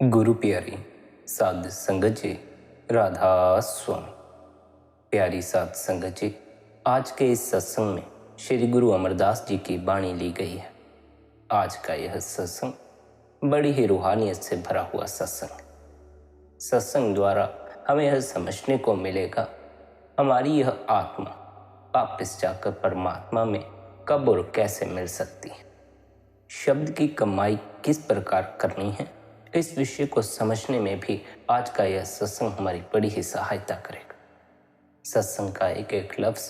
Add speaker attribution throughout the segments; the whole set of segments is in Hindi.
Speaker 1: गुरु प्यारी साध संगत जी, राधा स्वामी। प्यारी साध संगत जी, आज के इस सत्संग में श्री गुरु अमरदास जी की वाणी ली गई है। आज का यह सत्संग बड़ी ही रूहानियत से भरा हुआ सत्संग है। सत्संग द्वारा हमें यह समझने को मिलेगा हमारी यह आत्मा वापस जाकर परमात्मा में कब और कैसे मिल सकती है। शब्द की कमाई किस प्रकार करनी है, इस विषय को समझने में भी आज का यह सत्संग हमारी बड़ी ही सहायता करेगा। सत्संग का एक एक लफ्ज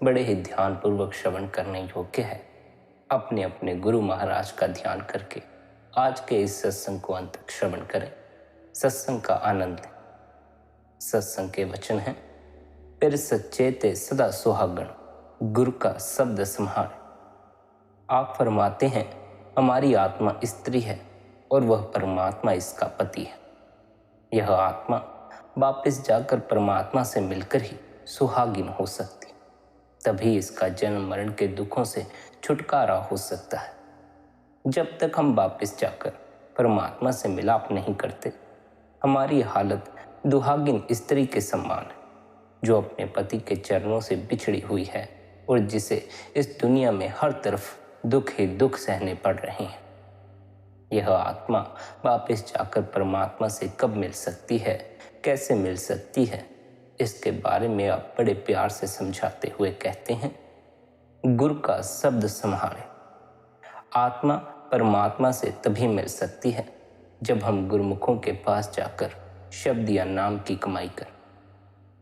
Speaker 1: बड़े ही ध्यानपूर्वक श्रवण करने योग्य है। अपने अपने गुरु महाराज का ध्यान करके आज के इस सत्संग को अंत तक श्रवण करें, सत्संग का आनंद लें। सत्संग के वचन हैं, फिर सच्चे ते सदा सुहागण, गुरु का शब्द संभाले। आप फरमाते हैं हमारी आत्मा स्त्री है और वह परमात्मा इसका पति है। यह आत्मा वापस जाकर परमात्मा से मिलकर ही सुहागिन हो सकती, तभी इसका जन्म मरण के दुखों से छुटकारा हो सकता है। जब तक हम वापस जाकर परमात्मा से मिलाप नहीं करते, हमारी हालत दुहागिन स्त्री के समान है, जो अपने पति के चरणों से बिछड़ी हुई है और जिसे इस दुनिया में हर तरफ दुख ही दुख सहने पड़ रहे हैं। यह आत्मा वापस जाकर परमात्मा से कब मिल सकती है, कैसे मिल सकती है, इसके बारे में आप बड़े प्यार से समझाते हुए कहते हैं, गुरु का शब्द संभाले। आत्मा परमात्मा से तभी मिल सकती है जब हम गुरुमुखों के पास जाकर शब्द या नाम की कमाई करें।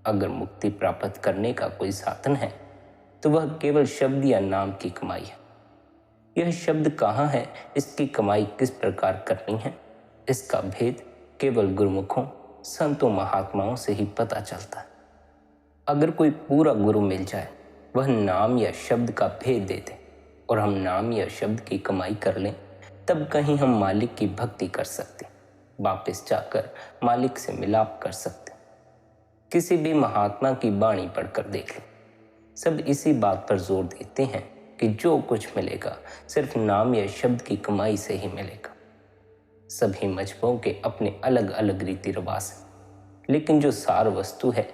Speaker 1: अगर मुक्ति प्राप्त करने का कोई साधन है तो वह केवल शब्द या नाम की कमाई है। यह शब्द कहाँ है, इसकी कमाई किस प्रकार करनी है, इसका भेद केवल गुरुमुखों, संतों, महात्माओं से ही पता चलता है। अगर कोई पूरा गुरु मिल जाए, वह नाम या शब्द का भेद दे दे और हम नाम या शब्द की कमाई कर लें, तब कहीं हम मालिक की भक्ति कर सकते, वापस जाकर मालिक से मिलाप कर सकते। किसी भी महात्मा की वाणी पढ़कर देख लें, सब इसी बात पर जोर देते हैं कि जो कुछ मिलेगा सिर्फ नाम या शब्द की कमाई से ही मिलेगा। सभी मजहबों के अपने अलग अलग रीति रिवाज हैं, लेकिन जो सार वस्तु है,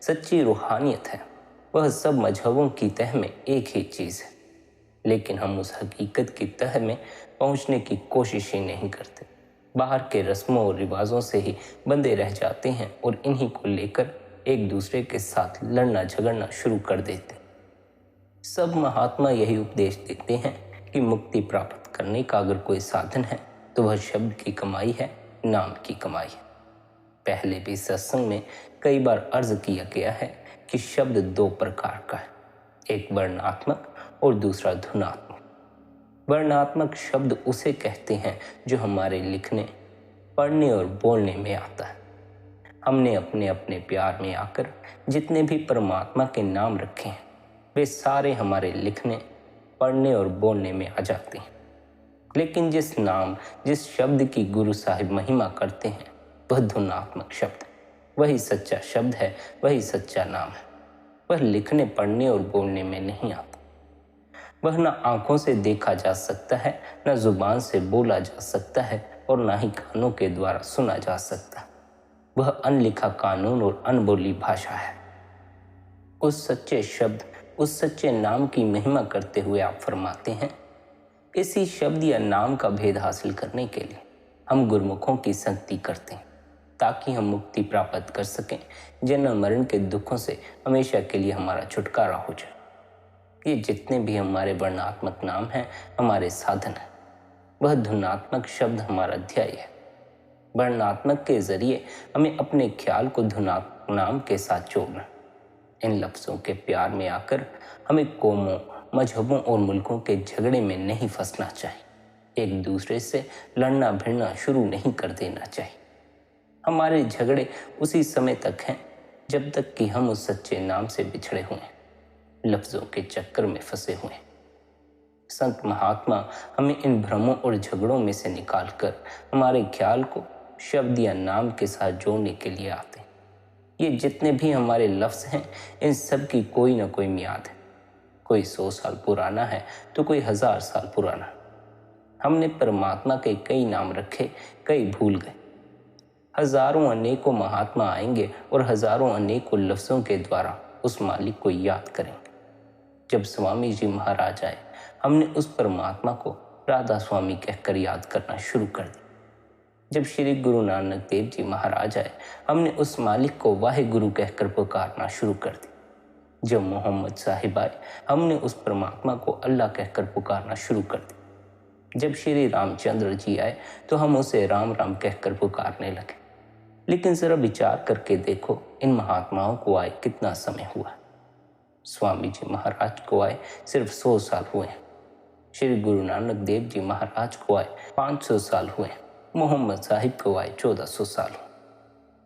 Speaker 1: सच्ची रूहानियत है, वह सब मजहबों की तह में एक ही चीज़ है। लेकिन हम उस हकीकत की तह में पहुंचने की कोशिश ही नहीं करते, बाहर के रस्मों और रिवाजों से ही बंधे रह जाते हैं और इन्हीं को लेकर एक दूसरे के साथ लड़ना झगड़ना शुरू कर देते। सब महात्मा यही उपदेश देते हैं कि मुक्ति प्राप्त करने का अगर कोई साधन है तो वह शब्द की कमाई है, नाम की कमाई है। पहले भी सत्संग में कई बार अर्ज किया गया है कि शब्द दो प्रकार का है, एक वर्णात्मक और दूसरा धुनात्मक। वर्णात्मक शब्द उसे कहते हैं जो हमारे लिखने, पढ़ने और बोलने में आता है। हमने अपने अपने प्यार में आकर जितने भी परमात्मा के नाम रखे हैं, वे सारे हमारे लिखने, पढ़ने और बोलने में आ जाते हैं। लेकिन जिस नाम, जिस शब्द की गुरु साहिब महिमा करते हैं, वह धुनात्मक शब्द है। वही सच्चा शब्द है, वही सच्चा नाम है। वह लिखने, पढ़ने और बोलने में नहीं आता। वह न आंखों से देखा जा सकता है, न जुबान से बोला जा सकता है और न ही कानों के द्वारा सुना जा सकता। वह अनलिखा कानून और अनबोली भाषा है। उस सच्चे शब्द, उस सच्चे नाम की महिमा करते हुए आप फरमाते हैं, इसी शब्द या नाम का भेद हासिल करने के लिए हम गुरुमुखों की संगति करते हैं, ताकि हम मुक्ति प्राप्त कर सकें, जन्म मरण के दुखों से हमेशा के लिए हमारा छुटकारा हो जाए। ये जितने भी हमारे वर्णात्मक नाम हैं, हमारे साधन हैं। वह धुनात्मक शब्द हमारा ध्याय है। वर्णात्मक के जरिए हमें अपने ख्याल को धुनात्मक नाम के साथ जोड़ना। इन लफ्ज़ों के प्यार में आकर हमें कौमों, मजहबों और मुल्कों के झगड़े में नहीं फंसना चाहिए। एक दूसरे से लड़ना भिड़ना शुरू नहीं कर देना चाहिए। हमारे झगड़े उसी समय तक हैं जब तक कि हम उस सच्चे नाम से बिछड़े हुए हैं, लफ्ज़ों के चक्कर में फंसे हुए हैं। संत महात्मा हमें इन भ्रमों और झगड़ों में से निकालकर हमारे ख्याल को शब्द या नाम के साथ जोड़ने के लिए आते हैं। ये जितने भी हमारे लफ्ज़ हैं, इन सब की कोई ना कोई मियाद है। कोई 100 साल पुराना है तो कोई 1000 साल पुराना। हमने परमात्मा के कई नाम रखे, कई भूल गए। हजारों अनेकों महात्मा आएंगे और हजारों अनेकों लफ्ज़ों के द्वारा उस मालिक को याद करेंगे। जब स्वामी जी महाराज आए, हमने उस परमात्मा को राधा स्वामी कहकर याद करना शुरू कर दिया। जब श्री गुरु नानक देव जी महाराज आए, हमने उस मालिक को वाहे गुरु कहकर पुकारना शुरू कर दिया। जब मोहम्मद साहिब आए, हमने उस परमात्मा को अल्लाह कहकर पुकारना शुरू कर दिया। जब श्री रामचंद्र जी आए तो हम उसे राम राम कहकर पुकारने लगे। लेकिन जरा विचार करके देखो, इन महात्माओं को आए कितना समय हुआ। स्वामी जी महाराज को आए सिर्फ 100 साल हुए हैं। श्री गुरु नानक देव जी महाराज को आए 500 साल हुए हैं। मोहम्मद साहिब को आए 1400 साल हुए।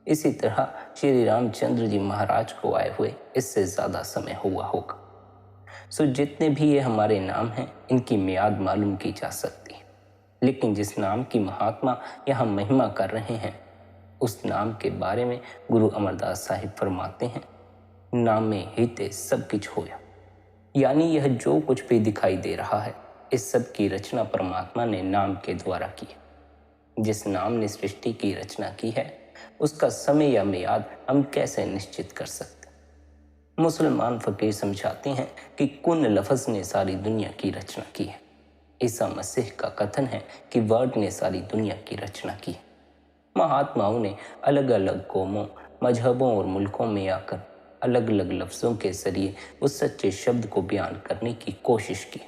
Speaker 1: इसी तरह श्री रामचंद्र जी महाराज को आए हुए इससे ज़्यादा समय हुआ होगा। सो जितने भी ये हमारे नाम हैं, इनकी मियाद मालूम की जा सकती है। लेकिन जिस नाम की महात्मा यहाँ महिमा कर रहे हैं, उस नाम के बारे में गुरु अमरदास साहिब फरमाते हैं, नाम में ही ते सब कुछ होया। यानी यह जो कुछ भी दिखाई दे रहा है, इस सब की रचना परमात्मा ने नाम के द्वारा की है। जिस नाम ने सृष्टि की रचना की है, उसका समय या मियाद हम कैसे निश्चित कर सकते? मुसलमान फकीर समझाते हैं कि कुन लफ्ज़ ने सारी दुनिया की रचना की है। ईसा मसीह का कथन है कि वर्ड ने सारी दुनिया की रचना की है। महात्माओं ने अलग अलग कौमों, मजहबों और मुल्कों में आकर अलग अलग लफ्ज़ों के जरिए उस सच्चे शब्द को बयान करने की कोशिश की।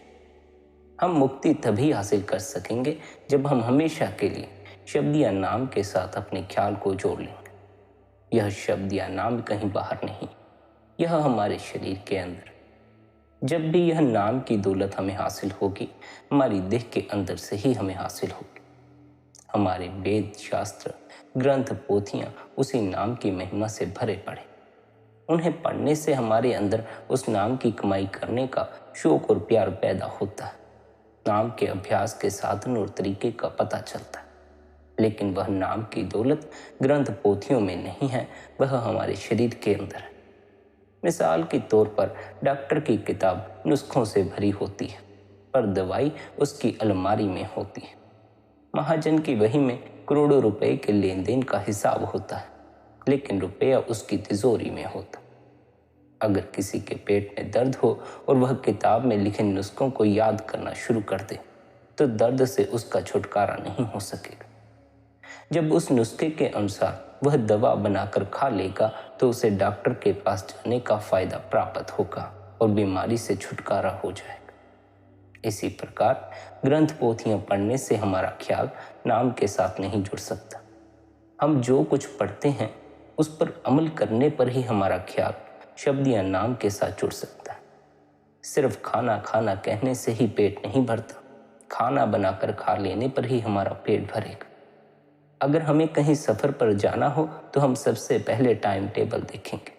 Speaker 1: हम मुक्ति तभी हासिल कर सकेंगे जब हम हमेशा के लिए शब्द या नाम के साथ अपने ख्याल को जोड़ लेंगे। यह शब्द या नाम कहीं बाहर नहीं, यह हमारे शरीर के अंदर। जब भी यह नाम की दौलत हमें हासिल होगी, हमारी देह के अंदर से ही हमें हासिल होगी। हमारे वेद, शास्त्र, ग्रंथ, पोथियाँ उसी नाम की महिमा से भरे पड़े। उन्हें पढ़ने से हमारे अंदर उस नाम की कमाई करने का शौक और प्यार पैदा होता है। नाम के अभ्यास के साधन और तरीके का पता चलता है। लेकिन वह नाम की दौलत ग्रंथ पोथियों में नहीं है, वह हमारे शरीर के अंदर है। मिसाल के तौर पर डॉक्टर की किताब नुस्खों से भरी होती है, पर दवाई उसकी अलमारी में होती है। महाजन की वही में करोड़ों रुपए के लेन देन का हिसाब होता है, लेकिन रुपया उसकी तिजोरी में होता। अगर किसी के पेट में दर्द हो और वह किताब में लिखे नुस्खों को याद करना शुरू कर दे, तो दर्द से उसका छुटकारा नहीं हो सकेगा। जब उस नुस्खे के अनुसार वह दवा बनाकर खा लेगा, तो उसे डॉक्टर के पास जाने का फायदा प्राप्त होगा और बीमारी से छुटकारा हो जाएगा। इसी प्रकार ग्रंथ पोथियां पढ़ने से हमारा ख्याल नाम के साथ नहीं जुड़ सकता। हम जो कुछ पढ़ते हैं, उस पर अमल करने पर ही हमारा ख्याल शब्द या नाम के साथ जुड़ सकता है। सिर्फ खाना खाना कहने से ही पेट नहीं भरता, खाना बनाकर खा लेने पर ही हमारा पेट भरेगा। अगर हमें कहीं सफ़र पर जाना हो तो हम सबसे पहले टाइम टेबल देखेंगे,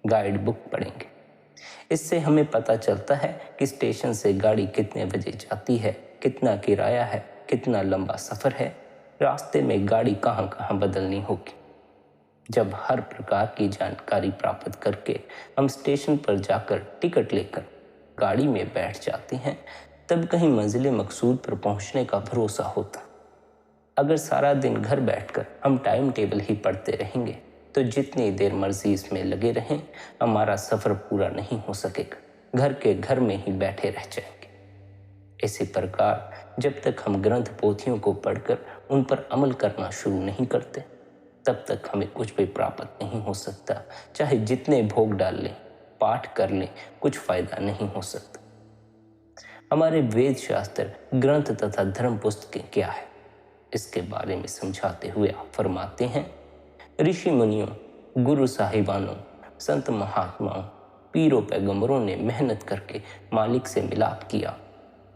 Speaker 1: गाइड बुक पढ़ेंगे। इससे हमें पता चलता है कि स्टेशन से गाड़ी कितने बजे जाती है, कितना किराया है, कितना लंबा सफ़र है, रास्ते में गाड़ी कहाँ कहाँ बदलनी होगी। जब हर प्रकार की जानकारी प्राप्त करके हम स्टेशन पर जाकर टिकट लेकर गाड़ी में बैठ जाते हैं, तब कहीं मंजिल मकसूद पर पहुंचने का भरोसा होता। अगर सारा दिन घर बैठकर हम टाइम टेबल ही पढ़ते रहेंगे, तो जितनी देर मर्जी इसमें लगे रहें, हमारा सफ़र पूरा नहीं हो सकेगा, घर के घर में ही बैठे रह जाएंगे। इसी प्रकार जब तक हम ग्रंथ पोथियों को पढ़कर उन पर अमल करना शुरू नहीं करते, तब तक हमें कुछ भी प्राप्त नहीं हो सकता। चाहे जितने भोग डाल लें, पाठ कर लें, कुछ फायदा नहीं हो सकता। हमारे वेद, शास्त्र, ग्रंथ तथा धर्म पुस्तकें क्या है, इसके बारे में समझाते हुए आप फरमाते हैं, ऋषि मुनियों, गुरु साहिबानों, संत महात्माओं, पीरों, पैगंबरों ने मेहनत करके मालिक से मिलाप किया।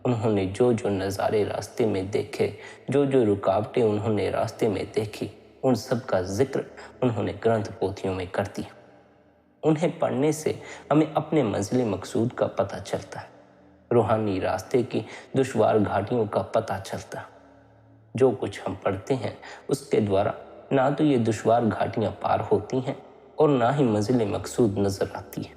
Speaker 1: उन्होंने जो जो नज़ारे रास्ते में देखे, जो जो रुकावटें उन्होंने रास्ते में देखी, उन सब का जिक्र उन्होंने ग्रंथ पोथियों में कर दिया। उन्हें पढ़ने से हमें अपने मंजिल मकसूद का पता चलता है, रूहानी रास्ते की दुश्वार घाटियों का पता चलता है। जो कुछ हम पढ़ते हैं, उसके द्वारा ना तो ये दुश्वार घाटियाँ पार होती हैं और ना ही मंजिल मकसूद नज़र आती है।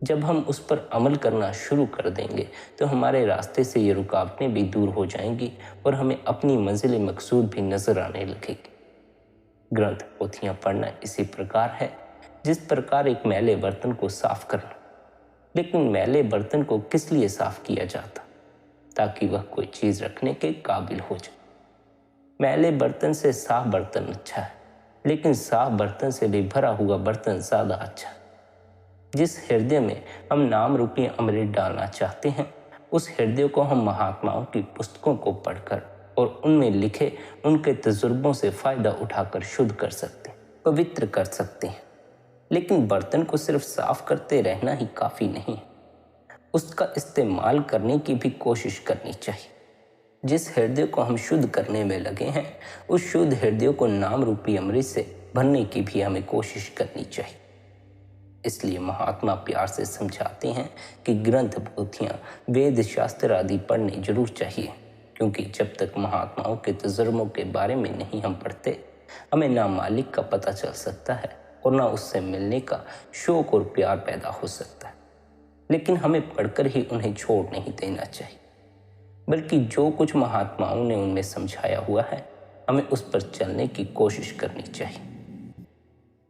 Speaker 1: जब हम उस पर अमल करना शुरू कर देंगे, तो हमारे रास्ते से ये रुकावटें भी दूर हो जाएंगी और हमें अपनी मंजिल मकसूद भी नज़र आने लगेगी। ग्रंथ पोथियां पढ़ना इसी प्रकार है जिस प्रकार एक मैले बर्तन को साफ करना। लेकिन मैले बर्तन को किस लिए साफ किया जाता? ताकि वह कोई चीज रखने के काबिल हो जाए। मैले बर्तन से साफ बर्तन अच्छा है, लेकिन साफ बर्तन से भी भरा हुआ बर्तन ज्यादा अच्छा है। जिस हृदय में हम नाम रूपी अमृत डालना चाहते हैं, उस हृदय को हम महात्माओं की पुस्तकों को पढ़कर और उनमें लिखे उनके तजुर्बों से फायदा उठाकर शुद्ध कर सकते हैं, पवित्र कर सकते हैं। लेकिन बर्तन को सिर्फ साफ करते रहना ही काफी नहीं, उसका इस्तेमाल करने की भी कोशिश करनी चाहिए। जिस हृदय को हम शुद्ध करने में लगे हैं, उस शुद्ध हृदय को नाम रूपी अमृत से भरने की भी हमें कोशिश करनी चाहिए। इसलिए महात्मा प्यार से समझाते हैं कि ग्रंथ पोथियां वेद शास्त्र आदि पढ़ने जरूर चाहिए, क्योंकि जब तक महात्माओं के तजुर्बों के बारे में नहीं हम पढ़ते, हमें ना मालिक का पता चल सकता है और ना उससे मिलने का शौक और प्यार पैदा हो सकता है। लेकिन हमें पढ़कर ही उन्हें छोड़ नहीं देना चाहिए, बल्कि जो कुछ महात्माओं ने उनमें समझाया हुआ है, हमें उस पर चलने की कोशिश करनी चाहिए।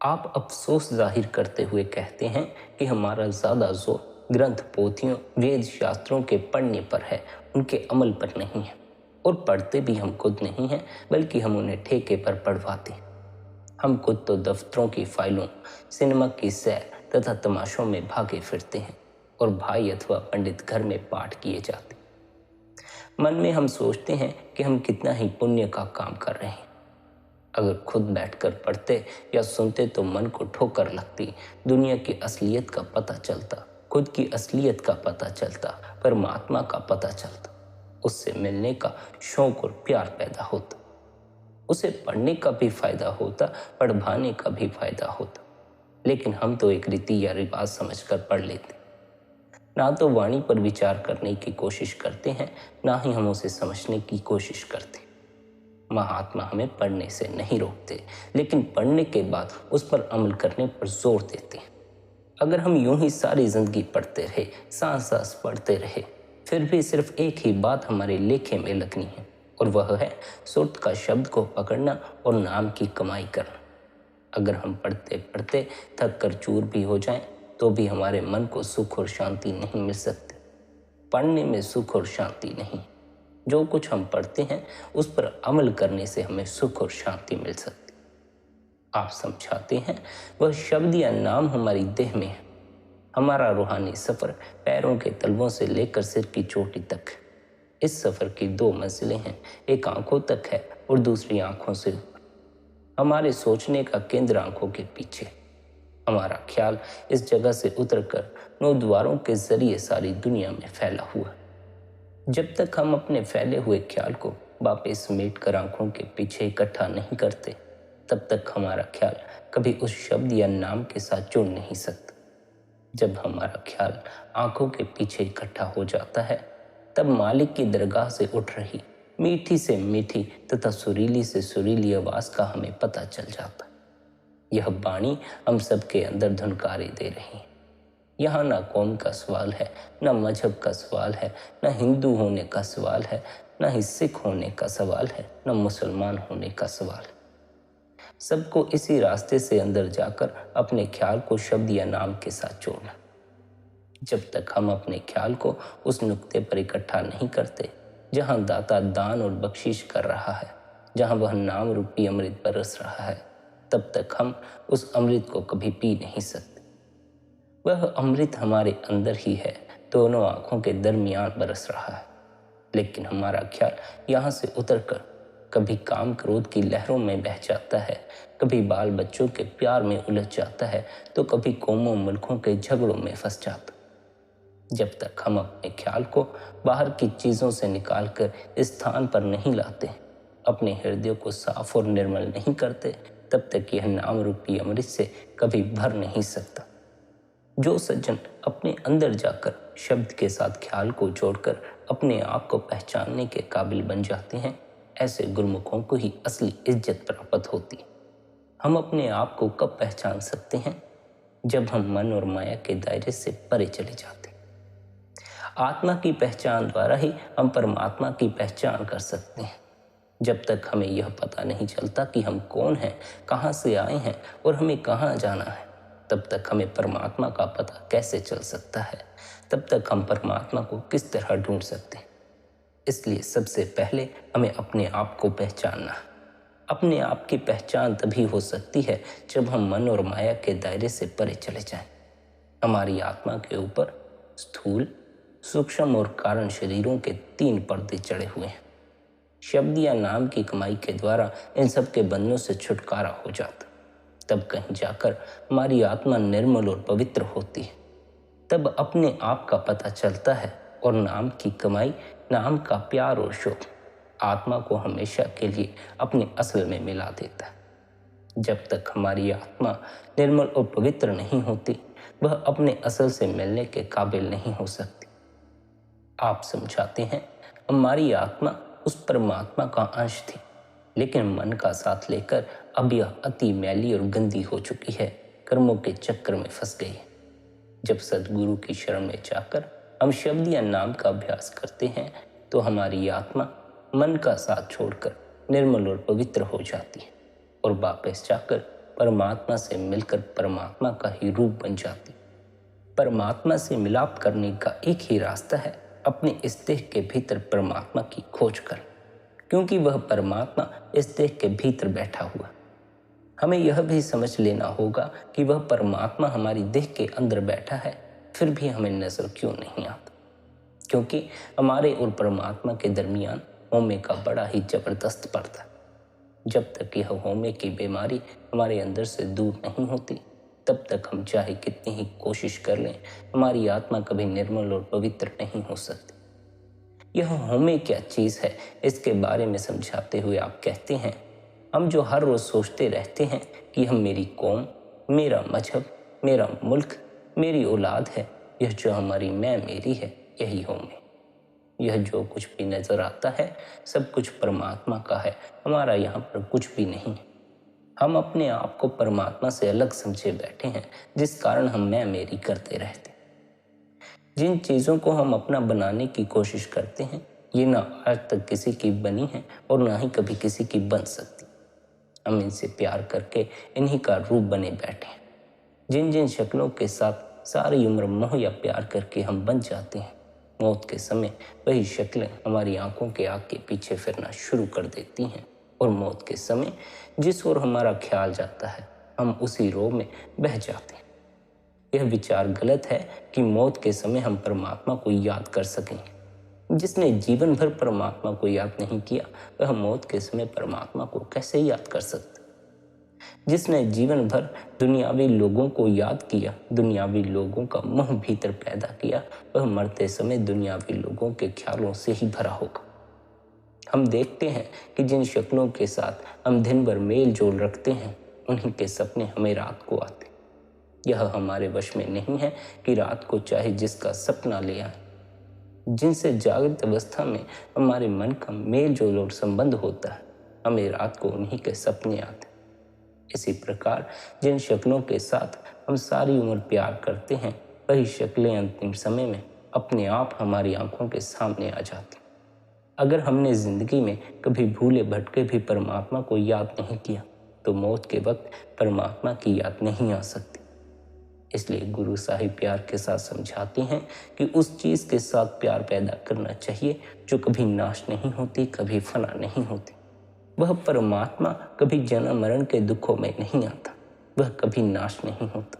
Speaker 1: आप अफसोस जाहिर करते हुए कहते हैं कि हमारा ज़्यादा जोर ग्रंथ पोथियों वेद शास्त्रों के पढ़ने पर है, उनके अमल पर नहीं है। और पढ़ते भी हम खुद नहीं हैं, बल्कि हम उन्हें ठेके पर पढ़वाते हैं। हम खुद तो दफ्तरों की फाइलों, सिनेमा की सैर तथा तमाशों में भागे फिरते हैं और भाई अथवा पंडित घर में पाठ किए जाते। मन में हम सोचते हैं कि हम कितना ही पुण्य का काम कर रहे हैं। अगर खुद बैठकर पढ़ते या सुनते तो मन को ठोकर लगती, दुनिया की असलियत का पता चलता, खुद की असलियत का पता चलता, परमात्मा का पता चलता, उससे मिलने का शौक और प्यार पैदा होता। उसे पढ़ने का भी फायदा होता, पढ़वाने का भी फायदा होता। लेकिन हम तो एक रीति या रिवाज समझकर पढ़ लेते, ना तो वाणी पर विचार करने की कोशिश करते हैं, ना ही हम उसे समझने की कोशिश करते। महात्मा हमें पढ़ने से नहीं रोकते, लेकिन पढ़ने के बाद उस पर अमल करने पर जोर देते हैं। अगर हम यूं ही सारी जिंदगी पढ़ते रहे, सांस सांस पढ़ते रहे, फिर भी सिर्फ एक ही बात हमारे लेखे में लगनी है, और वह है सुरत का शब्द को पकड़ना और नाम की कमाई करना। अगर हम पढ़ते पढ़ते थक कर चूर भी हो जाएं, तो भी हमारे मन को सुख और शांति नहीं मिल सकती। पढ़ने में सुख और शांति नहीं, जो कुछ हम पढ़ते हैं उस पर अमल करने से हमें सुख और शांति मिल सकती। आप समझाते हैं वह शब्द या नाम हमारी देह में है। हमारा रूहानी सफर पैरों के तलवों से लेकर सिर की चोटी तक है। इस सफर की 2 मंजिलें हैं, एक आंखों तक है और दूसरी आंखों से ऊपर। हमारे सोचने का केंद्र आंखों के पीछे। हमारा ख्याल इस जगह से उतरकर 9 द्वारों के जरिए सारी दुनिया में फैला हुआ है। जब तक हम अपने फैले हुए ख्याल को वापस समेट कर आंखों के पीछे इकट्ठा नहीं करते, तब तक हमारा ख्याल कभी उस शब्द या नाम के साथ जुड़ नहीं सकता। जब हमारा ख्याल आंखों के पीछे इकट्ठा हो जाता है, तब मालिक की दरगाह से उठ रही मीठी से मीठी तथा सुरीली से सुरीली आवाज का हमें पता चल जाता है। यह वाणी हम सबके अंदर धुनकारे दे रही है। यहाँ ना कौम का सवाल है, ना मजहब का सवाल है, ना हिंदू होने का सवाल है, ना ही सिख होने का सवाल है, ना मुसलमान होने का सवाल है। सबको इसी रास्ते से अंदर जाकर अपने ख्याल को शब्द या नाम के साथ जोड़ना। जब तक हम अपने ख्याल को उस नुक्ते पर इकट्ठा नहीं करते जहाँ दाता दान और बख्शिश कर रहा है, जहाँ वह नाम रूपी अमृत बरस रहा है, तब तक हम उस अमृत को कभी पी नहीं सकते। वह अमृत हमारे अंदर ही है, दोनों आंखों के दरमियान बरस रहा है। लेकिन हमारा ख्याल यहाँ से उतरकर कभी काम क्रोध की लहरों में बह जाता है, कभी बाल बच्चों के प्यार में उलझ जाता है, तो कभी कौमों मुल्कों के झगड़ों में फंस जाता। जब तक हम अपने ख्याल को बाहर की चीज़ों से निकालकर इस स्थान पर नहीं लाते, अपने हृदय को साफ और निर्मल नहीं करते, तब तक यह नाम रूपी अमृत से कभी भर नहीं सकता। जो सज्जन अपने अंदर जाकर शब्द के साथ ख्याल को जोड़कर अपने आप को पहचानने के काबिल बन जाते हैं, ऐसे गुरमुखों को ही असली इज्जत प्राप्त होती है। हम अपने आप को कब पहचान सकते हैं? जब हम मन और माया के दायरे से परे चले जाते हैं। आत्मा की पहचान द्वारा ही हम परमात्मा की पहचान कर सकते हैं। जब तक हमें यह पता नहीं चलता कि हम कौन हैं, कहाँ से आए हैं और हमें कहाँ जाना है, तब तक हमें परमात्मा का पता कैसे चल सकता है? तब तक हम परमात्मा को किस तरह ढूंढ सकते हैं? इसलिए सबसे पहले हमें अपने आप को पहचानना है। अपने आप की पहचान तभी हो सकती है जब हम मन और माया के दायरे से परे चले जाएं। हमारी आत्मा के ऊपर स्थूल, सूक्ष्म और कारण शरीरों के 3 पर्दे चढ़े हुए हैं। शब्द या नाम की कमाई के द्वारा इन सब के बंधनों से छुटकारा हो जाता। तब कहीं जाकर हमारी आत्मा निर्मल और पवित्र होती है। तब अपने आप का पता चलता है और नाम की कमाई, नाम का प्यार और शोक आत्मा को हमेशा के लिए अपने असल में मिला देता है। जब तक हमारी आत्मा निर्मल और पवित्र नहीं होती, वह अपने असल से मिलने के काबिल नहीं हो सकती। आप समझाते हैं, हमारी आत्मा उस परमात्मा का अंश थी, लेकिन मन का साथ लेकर अब यह अति मैली और गंदी हो चुकी है, कर्मों के चक्कर में फंस गई है। जब सद्गुरु की शरण में जाकर हम शब्द या नाम का अभ्यास करते हैं, तो हमारी आत्मा मन का साथ छोड़कर निर्मल और पवित्र हो जाती है और वापस जाकर परमात्मा से मिलकर परमात्मा का ही रूप बन जाती है। परमात्मा से मिलाप करने का एक ही रास्ता है, अपने इस देह के भीतर परमात्मा की खोज कर, क्योंकि वह परमात्मा इस देह के भीतर बैठा हुआ। हमें यह भी समझ लेना होगा कि वह परमात्मा हमारी देह के अंदर बैठा है, फिर भी हमें नजर क्यों नहीं आता? क्योंकि हमारे और परमात्मा के दरमियान होमे का बड़ा ही जबरदस्त पर्दा। जब तक यह होमे की बीमारी हमारे अंदर से दूर नहीं होती, तब तक हम चाहे कितनी ही कोशिश कर लें, हमारी आत्मा कभी निर्मल और पवित्र नहीं हो सकती। यह होमे क्या चीज़ है, इसके बारे में समझाते हुए आप कहते हैं, हम जो हर रोज़ सोचते रहते हैं कि हम मेरी कौम, मेरा मजहब, मेरा मुल्क, मेरी औलाद है, यह जो हमारी मैं मेरी है, यही होमे। यह जो कुछ भी नजर आता है, सब कुछ परमात्मा का है, हमारा यहाँ पर कुछ भी नहीं है। हम अपने आप को परमात्मा से अलग समझे बैठे हैं, जिस कारण हम मैं मेरी करते रहते। जिन चीज़ों को हम अपना बनाने की कोशिश करते हैं, ये ना आज तक किसी की बनी है और ना ही कभी किसी की बन सकती। हम इनसे प्यार करके इन्हीं का रूप बने बैठे हैं। जिन जिन शक्लों के साथ सारी उम्र मोह या प्यार करके हम बन जाते हैं, मौत के समय वही शक्लें हमारी आंखों के आग के पीछे फिरना शुरू कर देती हैं और मौत के समय जिस ओर हमारा ख्याल जाता है, हम उसी रोह में बह जाते हैं। यह विचार गलत है कि मौत के समय हम परमात्मा को याद कर सकेंगे। जिसने जीवन भर परमात्मा को याद नहीं किया, वह मौत के समय परमात्मा को कैसे याद कर सकता? जिसने जीवन भर दुनियावी लोगों को याद किया, दुनियावी लोगों का मोह भीतर पैदा किया, वह मरते समय दुनियावी लोगों के ख्यालों से ही भरा होगा। हम देखते हैं कि जिन शक्लों के साथ हम दिन भर मेल जोल रखते हैं, उन्हीं के सपने हमें रात को आते। यह हमारे वश में नहीं है कि रात को चाहे जिसका सपना ले आए। जिनसे जागृत अवस्था में हमारे मन का मेल जोल और संबंध होता है, हमें रात को उन्हीं के सपने आते। इसी प्रकार जिन शक्लों के साथ हम सारी उम्र प्यार करते हैं, वही शक्लें अंतिम समय में अपने आप हमारी आंखों के सामने आ जाती। अगर हमने जिंदगी में कभी भूले भटके भी परमात्मा को याद नहीं किया, तो मौत के वक्त परमात्मा की याद नहीं आ सकती। इसलिए गुरु साहिब प्यार के साथ समझाते हैं कि उस चीज़ के साथ प्यार पैदा करना चाहिए जो कभी नाश नहीं होती, कभी फना नहीं होती। वह परमात्मा कभी जन्म मरण के दुखों में नहीं आता, वह कभी नाश नहीं होता।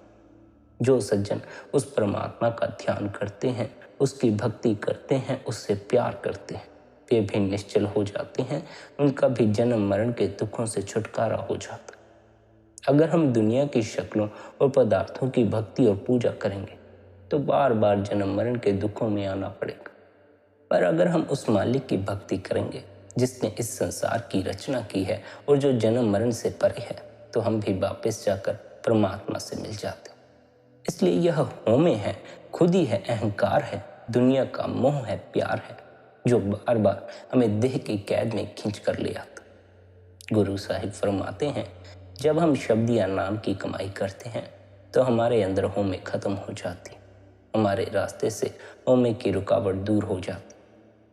Speaker 1: जो सज्जन उस परमात्मा का ध्यान करते हैं, उसकी भक्ति करते हैं, उससे प्यार करते हैं, वे भी निश्चल हो जाते हैं, उनका भी जन्म मरण के दुखों से छुटकारा हो जाता। अगर हम दुनिया की शक्लों और पदार्थों की भक्ति और पूजा करेंगे, तो बार बार जन्म मरण के दुखों में आना पड़ेगा। पर अगर हम उस मालिक की भक्ति करेंगे जिसने इस संसार की रचना की है और जो जन्म मरण से परे है, तो हम भी वापस जाकर परमात्मा से मिल जाते। इसलिए यह होमे है, खुद ही है, अहंकार है, दुनिया का मोह है, प्यार है, जो बार बार हमें देह की कैद में खींच कर ले आता। गुरु साहिब फरमाते हैं, जब हम शब्द या नाम की कमाई करते हैं, तो हमारे अंदर होमे खत्म हो जाती, हमारे रास्ते से होमे की रुकावट दूर हो जाती।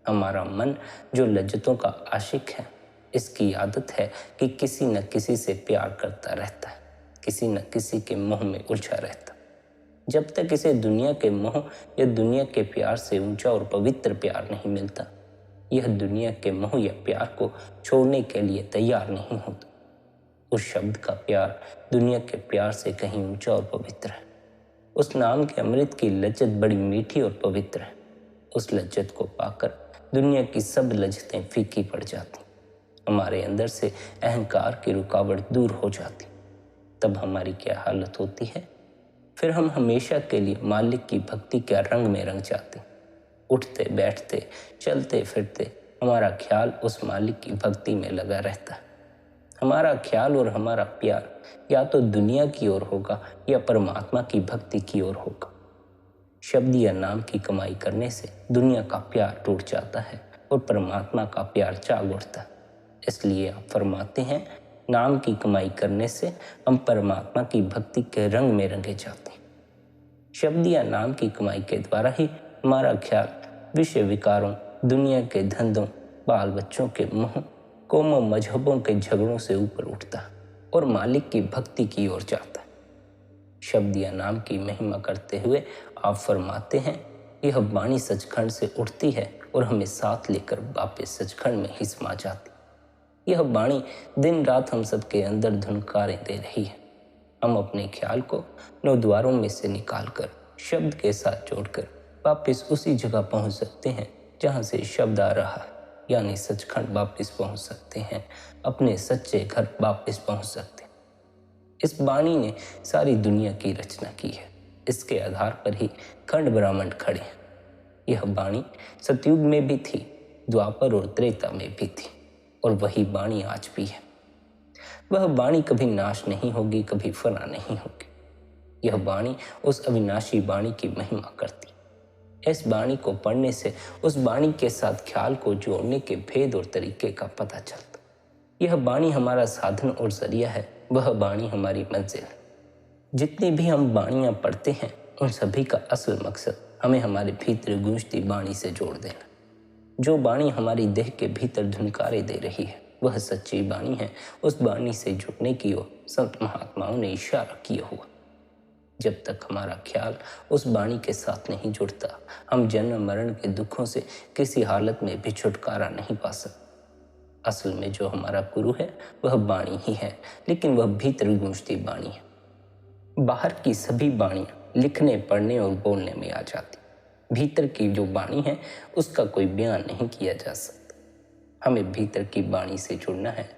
Speaker 1: हमारा मन जो लज्जतों का आशिक है, इसकी आदत है कि किसी न किसी से प्यार करता रहता है, किसी न किसी के मोह में उलझा रहता। जब तक इसे दुनिया के मोह या दुनिया के प्यार से ऊंचा और पवित्र प्यार नहीं मिलता, यह दुनिया के मोह या प्यार को छोड़ने के लिए तैयार नहीं होता। उस शब्द का प्यार दुनिया के प्यार से कहीं ऊंचा और पवित्र है। उस नाम के अमृत की लज्जत बड़ी मीठी और पवित्र है। उस लज्जत को पाकर दुनिया की सब लज्जतें फीकी पड़ जाती, हमारे अंदर से अहंकार की रुकावट दूर हो जाती। तब हमारी क्या हालत होती है? फिर हम हमेशा के लिए मालिक की भक्ति के रंग में रंग जाते। उठते बैठते चलते फिरते हमारा ख्याल उस मालिक की भक्ति में लगा रहता है। हमारा ख्याल और हमारा प्यार या तो दुनिया की ओर होगा या परमात्मा की भक्ति की ओर होगा। शब्द या नाम की कमाई करने से दुनिया का प्यार टूट जाता है और परमात्मा का प्यार जाग उठता है। इसलिए आप फरमाते हैं, नाम की कमाई करने से हम परमात्मा की भक्ति के रंग में रंगे जाते हैं। शब्द या नाम की कमाई के द्वारा ही हमारा ख्याल विषय विकारों, दुनिया के धंधों, बाल बच्चों के मोह, कौमों मजहबों के झगड़ों से ऊपर उठता है और मालिक की भक्ति की ओर जाता है। शब्द या नाम की महिमा करते हुए आप फरमाते हैं, यह वाणी सचखंड से उठती है और हमें साथ लेकर वापस सचखंड में ही समा जाती। यह वाणी दिन रात हम सबके अंदर धुनकारें दे रही है। हम अपने ख्याल को 9 द्वारों में से निकालकर शब्द के साथ जोड़कर वापस उसी जगह पहुंच सकते हैं जहां से शब्द आ रहा है, यानी सचखंड वापस पहुंच सकते हैं, अपने सच्चे घर वापस पहुंच सकते हैं। इस वाणी ने सारी दुनिया की रचना की है। इसके आधार पर ही खंड ब्रह्मांड खड़े हैं। यह वाणी सतयुग में भी थी, द्वापर और त्रेता में भी थी, और वही वाणी आज भी है। वह वाणी कभी नाश नहीं होगी, कभी फना नहीं होगी। यह वाणी उस अविनाशी वाणी की महिमा करती। इस वाणी को पढ़ने से उस वाणी के साथ ख्याल को जोड़ने के भेद और तरीके का पता चलता। यह वाणी हमारा साधन और जरिया है, वह वाणी हमारी मंजिल है। जितनी भी हम वाणियाँ पढ़ते हैं, उन सभी का असल मकसद हमें हमारे भीतर गूंजती वाणी से जोड़ देना। जो वाणी हमारी देह के भीतर धुनकारे दे रही है, वह सच्ची वाणी है। उस वाणी से जुड़ने की ओर संत महात्माओं ने इशारा किया हुआ। जब तक हमारा ख्याल उस वाणी के साथ नहीं जुड़ता, हम जन्म मरण के दुखों से किसी हालत में भी छुटकारा नहीं पा सकते। असल में जो हमारा गुरु है वह वाणी ही है, लेकिन वह भीतर गूंजती वाणी है। बाहर की सभी वाणियाँ लिखने, पढ़ने और बोलने में आ जाती। भीतर की जो वाणी है उसका कोई बयान नहीं किया जा सकता। हमें भीतर की वाणी से जुड़ना है।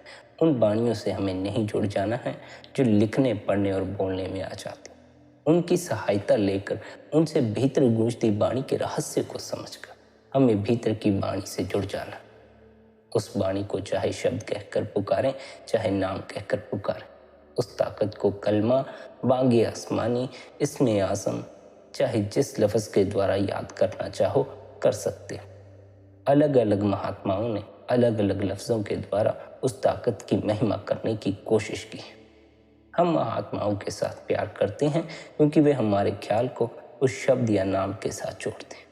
Speaker 1: उन वाणियों से हमें नहीं जुड़ जाना है जो लिखने, पढ़ने और बोलने में आ जाती। उनकी सहायता लेकर उनसे भीतर गूंजती वाणी के रहस्य को समझकर हमें भीतर की वाणी से जुड़ जाना। उस वाणी को चाहे शब्द कहकर पुकारें, चाहे नाम कहकर पुकारें। उस ताकत को कलमा, बांगे आसमानी, इसमें आज़म, चाहे जिस लफ्ज़ के द्वारा याद करना चाहो कर सकते हो। अलग अलग महात्माओं ने अलग अलग लफ्ज़ों के द्वारा उस ताकत की महिमा करने की कोशिश की है। हम महात्माओं के साथ प्यार करते हैं क्योंकि वे हमारे ख्याल को उस शब्द या नाम के साथ जोड़ते हैं।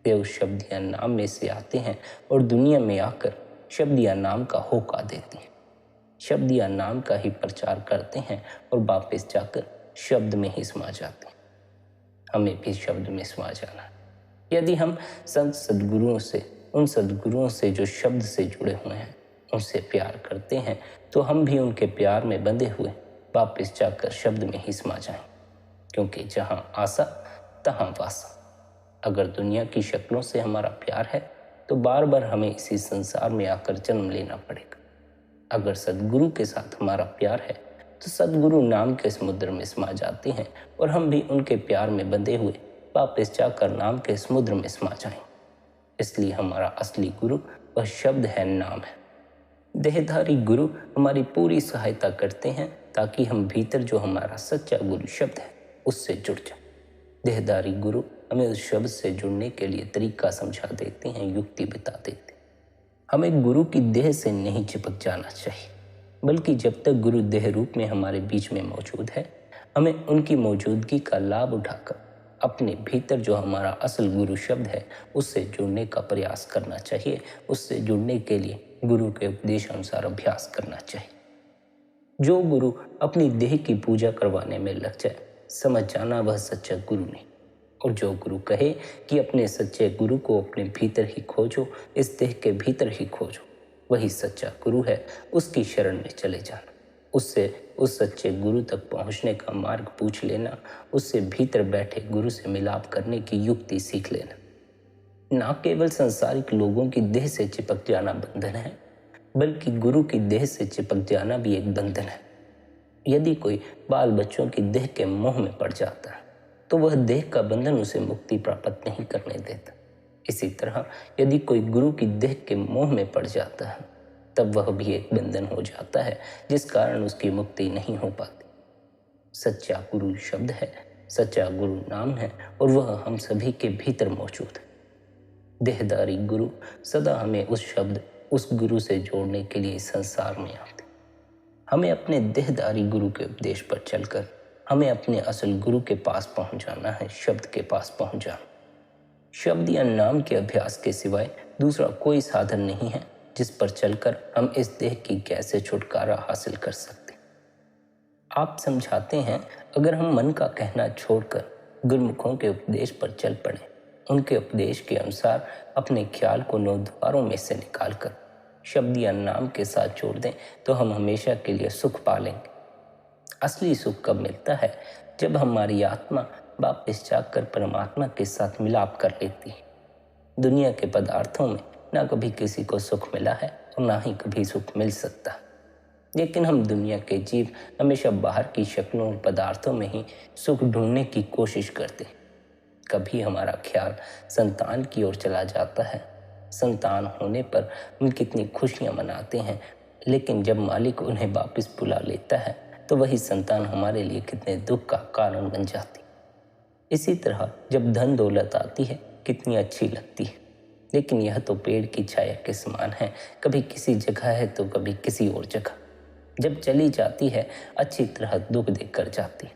Speaker 1: वे उस शब्द या नाम में से आते हैं और दुनिया में आकर शब्द या नाम का होका देते हैं। शब्द या नाम का ही प्रचार करते हैं और वापस जाकर शब्द में ही समा जाते हैं। हमें भी शब्द में समा जाना है। यदि हम संत सद्गुरुओं से, उन सद्गुरुओं से जो शब्द से जुड़े हुए हैं, उनसे प्यार करते हैं, तो हम भी उनके प्यार में बंधे हुए वापस जाकर शब्द में ही समा जाएं। क्योंकि जहाँ आशा तहाँ वासा। अगर दुनिया की शक्लों से हमारा प्यार है तो बार बार हमें इसी संसार में आकर जन्म लेना पड़ेगा। अगर सद्गुरु के साथ हमारा प्यार है तो सद्गुरु नाम के समुद्र में समा जाते हैं और हम भी उनके प्यार में बंधे हुए वापस जाकर नाम के समुद्र में समा जाएं। इसलिए हमारा असली गुरु वह शब्द है, नाम है। देहधारी गुरु हमारी पूरी सहायता करते हैं ताकि हम भीतर जो हमारा सच्चा गुरु शब्द है उससे जुड़ जाए। देहधारी गुरु हमें उस शब्द से जुड़ने के लिए तरीका समझा देते हैं, युक्ति बता देते हैं। हमें गुरु की देह से नहीं चिपक जाना चाहिए, बल्कि जब तक गुरु देह रूप में हमारे बीच में मौजूद है, हमें उनकी मौजूदगी का लाभ उठाकर अपने भीतर जो हमारा असल गुरु शब्द है उससे जुड़ने का प्रयास करना चाहिए। उससे जुड़ने के लिए गुरु के उपदेश अनुसार अभ्यास करना चाहिए। जो गुरु अपनी देह की पूजा करवाने में लग जाए, समझ जाना वह सच्चा गुरु नहीं। और जो गुरु कहे कि अपने सच्चे गुरु को अपने भीतर ही खोजो, इस देह के भीतर ही खोजो, वही सच्चा गुरु है। उसकी शरण में चले जाना, उससे उस सच्चे गुरु तक पहुंचने का मार्ग पूछ लेना, उससे भीतर बैठे गुरु से मिलाप करने की युक्ति सीख लेना। ना केवल सांसारिक लोगों की देह से चिपक जाना बंधन है, बल्कि गुरु की देह से चिपक जाना भी एक बंधन है। यदि कोई बाल बच्चों की देह के मोह में पड़ जाता है तो वह देह का बंधन उसे मुक्ति प्राप्त नहीं करने देता। इसी तरह यदि कोई गुरु की देह के मोह में पड़ जाता है तब वह भी एक बंधन हो जाता है, जिस कारण उसकी मुक्ति नहीं हो पाती। सच्चा गुरु शब्द है, सच्चा गुरु नाम है, और वह हम सभी के भीतर मौजूद है। देहधारी गुरु सदा हमें उस शब्द, उस गुरु से जोड़ने के लिए संसार में आते। हमें अपने देहधारी गुरु के उपदेश पर चलकर हमें अपने असल गुरु के पास पहुंच जाना है, शब्द के पास पहुंच जाना। शब्द या नाम के अभ्यास के सिवाय दूसरा कोई साधन नहीं है जिस पर चलकर हम इस देह की कैसे छुटकारा हासिल कर सकते। आप समझाते हैं, अगर हम मन का कहना छोड़कर गुरुमुखों के उपदेश पर चल पड़े, उनके उपदेश के अनुसार अपने ख्याल को 9 द्वारों में से निकालकर शब्द या नाम के साथ जोड़ दें, तो हम हमेशा के लिए सुख पा लेंगे। असली सुख कब मिलता है? जब हमारी आत्मा वापस जाकर परमात्मा के साथ मिलाप कर लेती है। दुनिया के पदार्थों में ना कभी किसी को सुख मिला है और ना ही कभी सुख मिल सकता। लेकिन हम दुनिया के जीव हमेशा बाहर की शक्लों और पदार्थों में ही सुख ढूंढने की कोशिश करते हैं। कभी हमारा ख्याल संतान की ओर चला जाता है। संतान होने पर हम कितनी खुशियां मनाते हैं, लेकिन जब मालिक उन्हें वापस बुला लेता है तो वही संतान हमारे लिए कितने दुख का कारण बन जाती। इसी तरह जब धन दौलत आती है कितनी अच्छी लगती है, लेकिन यह तो पेड़ की छाया के समान है, कभी किसी जगह है तो कभी किसी और जगह। जब चली जाती है अच्छी तरह दुख देकर जाती है,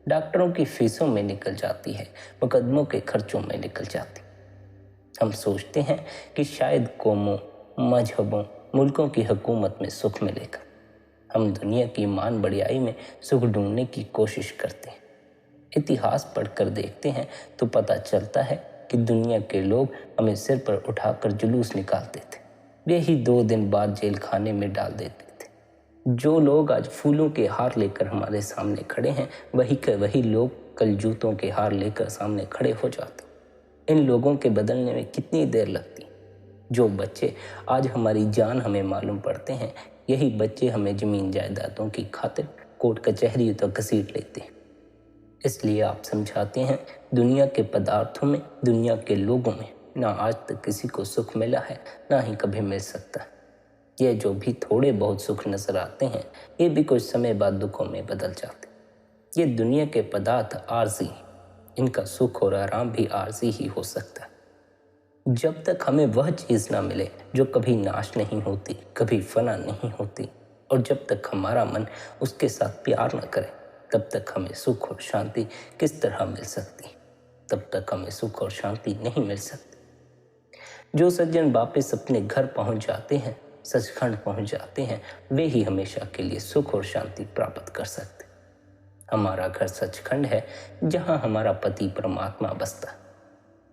Speaker 1: डॉक्टरों की फीसों में निकल जाती है, मुकदमों के खर्चों में निकल जाती। हम सोचते हैं कि शायद कौमों, मजहबों, मुल्कों की हुकूमत में सुख मिलेगा। हम दुनिया की मान बढ़ियाई में सुख ढूंढने की कोशिश करते हैं। इतिहास पढ़कर देखते हैं तो पता चलता है कि दुनिया के लोग हमें सिर पर उठाकर जुलूस निकालते थे, वे ही 2 दिन बाद जेल खाने में डाल देते थे। जो लोग आज फूलों के हार लेकर हमारे सामने खड़े हैं, वही के वही लोग कल जूतों के हार लेकर सामने खड़े हो जाते। इन लोगों के बदलने में कितनी देर लगती। जो बच्चे आज हमारी जान हमें मालूम पड़ते हैं, यही बच्चे हमें जमीन जायदादों की खातिर कोर्ट कचहरी तक घसीट लेते हैं। इसलिए आप समझाते हैं, दुनिया के पदार्थों में, दुनिया के लोगों में ना आज तक किसी को सुख मिला है, ना ही कभी मिल सकता। ये जो भी थोड़े बहुत सुख नजर आते हैं, ये भी कुछ समय बाद दुखों में बदल जाते। ये दुनिया के पदार्थ आर्जी, इनका सुख और आराम भी आर्जी ही हो सकता है। जब तक हमें वह चीज़ ना मिले जो कभी नाश नहीं होती, कभी फना नहीं होती, और जब तक हमारा मन उसके साथ प्यार न करे, तब तक हमें सुख और शांति किस तरह मिल सकती? तब तक हमें सुख और शांति नहीं मिल सकती। जो सज्जन वापस अपने घर पहुंच जाते हैं, सचखंड पहुंच जाते हैं, वे ही हमेशा के लिए सुख और शांति प्राप्त कर सकते। हमारा घर सचखंड है, जहां हमारा पति परमात्मा बसता।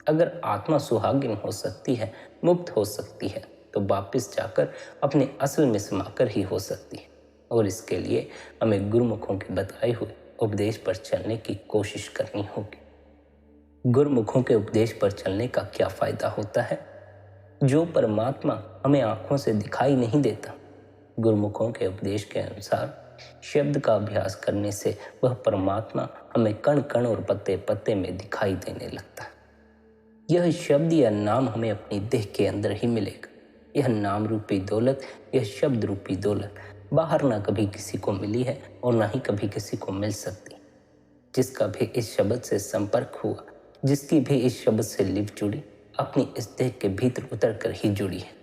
Speaker 1: अगर आत्मा सुहागिन हो सकती है, मुक्त हो सकती है, तो वापस जाकर अपने असल में समाकर ही हो सकती है। और इसके लिए हमें गुरुमुखों के बताए हुए उपदेश पर चलने की कोशिश करनी होगी। गुरुमुखों के उपदेश पर चलने का क्या फायदा होता है? जो परमात्मा हमें आंखों से दिखाई नहीं देता, गुरुमुखों के उपदेश के अनुसार शब्द का अभ्यास करने से वह परमात्मा हमें कण कण और पत्ते पत्ते में दिखाई देने लगता है। यह शब्द या नाम हमें अपनी देह के अंदर ही मिलेगा। यह नाम रूपी दौलत, यह शब्द रूपी दौलत बाहर ना कभी किसी को मिली है और ना ही कभी किसी को मिल सकती। जिसका भी इस शब्द से संपर्क हुआ, जिसकी भी इस शब्द से लिप जुड़ी, अपनी इस देह के भीतर उतर कर ही जुड़ी है।